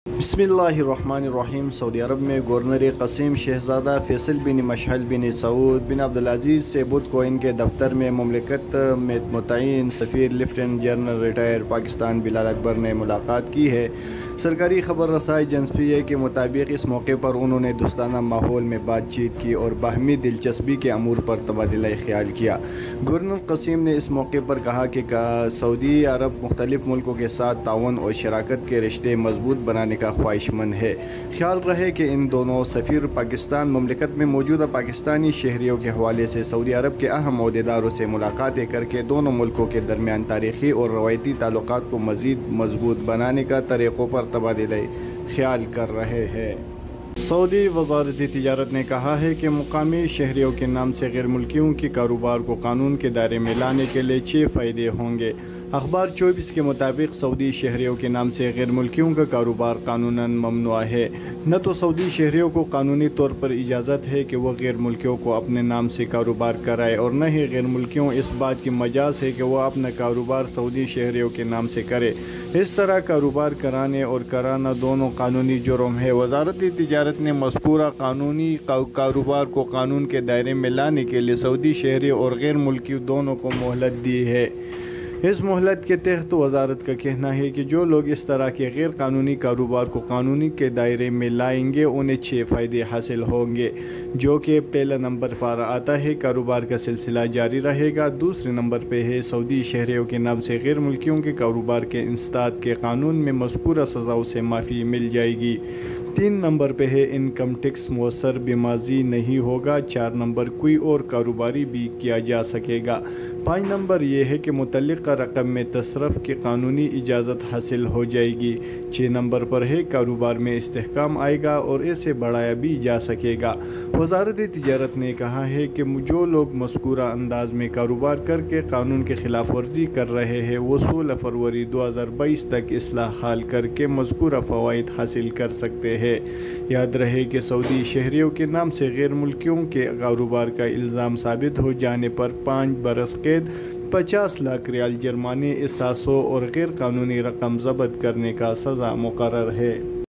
बिस्मिल्लाहिर्रहमानिर्रहीम। Saudi Arab में governor Qassim शहजादा Faisal bin Mishaal bin Saud bin Abdulaziz से बुध को इनके दफ्तर में मुमलिकत में मुतय्यन सफ़ीर lieutenant general retired Pakistan Bilal Akbar ने मुलाकात की है। सरकारी खबर रसाई एजेंसी पी के मुताबिक इस मौके पर उन्होंने दोस्ताना माहौल में बातचीत की और बाहमी दिलचस्पी के अमूर पर तबादला ख्याल किया। गवर्नर कसीम ने इस मौके पर कहा कि सऊदी अरब मुख्तलिफ मुल्कों के साथ ताउन और शराकत के रिश्ते मजबूत बनाने का ख्वाहिशमंद है। ख्याल रहे कि इन दोनों सफ़ीर पाकिस्तान ममलिकत में मौजूदा पाकिस्तानी शहरियों के हवाले से सऊदी अरब के अहम ओहदेदारों से मुलाकातें करके दोनों मुल्कों के दरमियान तारीख़ी और रवायती ताल्लुकात को मज़ीद मजबूत बनाने का तरीक़ों पर तबादला ख्याल कर रहे हैं। सऊदी वज़ारत तिजारत ने कहा है कि मुकामी शहरियों के नाम से गैर मुल्कियों के कारोबार को कानून के दायरे में लाने के लिए 6 फ़ायदे होंगे। अखबार 24 के मुताबिक सऊदी शहरियों के नाम से गैर मुल्कियों का कारोबार कानूनन ममनुआ है। न तो सऊदी शहरियों को कानूनी तौर पर इजाज़त है कि वह गैर मुल्कियों को अपने नाम से कारोबार कराए और न ही गैर मुल्कियों इस बात की मजाज है कि वह अपना कारोबार सऊदी शहरियों के नाम से करे। इस तरह कारोबार कराने और कराना दोनों कानूनी जुर्म है। वज़ारत तिजारत ने मज़कूरा कानूनी कारोबार को कानून के दायरे में लाने के लिए सऊदी शहरी और गैर मुल्की दोनों को मोहलत दी है। इस मोहलत के तहत वज़ारत का कहना है कि जो लोग इस तरह के गैर कानूनी कारोबार को कानूनी के दायरे में लाएंगे उन्हें 6 फ़ायदे हासिल होंगे, जो कि पहला नंबर पर आता है कारोबार का सिलसिला जारी रहेगा। दूसरे नंबर पे है सऊदी शहरियों के नाम से गैर मुल्कियों के कारोबार के इंसदाद के कानून में मज़कूरा सज़ाओं से माफ़ी मिल जाएगी। 3 नंबर पे है इनकम टैक्स मुअस्सर बेमाजी नहीं होगा। 4 नंबर कोई और कारोबारी भी किया जा सकेगा। 5 नंबर ये है कि मुतल्लिक़ा रकम में तसरफ़ की कानूनी इजाज़त हासिल हो जाएगी। 6 नंबर पर है कारोबार में इस्तेहकाम आएगा और इसे बढ़ाया भी जा सकेगा। वज़ारत तिजारत ने कहा है कि जो लोग मज़कूरा अंदाज में कारोबार करके कानून की खिलाफ वर्जी कर रहे हैं वो 16 फरवरी 2022 तक इस्लाह हाल करके मज़कूरा फ़वाइद हासिल कर सकते हैं। याद रहे कि सऊदी शहरियों के नाम से गैर मुल्कियों के कारोबार का इल्ज़ाम साबित हो जाने पर 5 बरस कैद, 50 लाख रियाल जुर्माने, 700 और गैर कानूनी रकम ज़ब्त करने का सज़ा मुकर्रर है।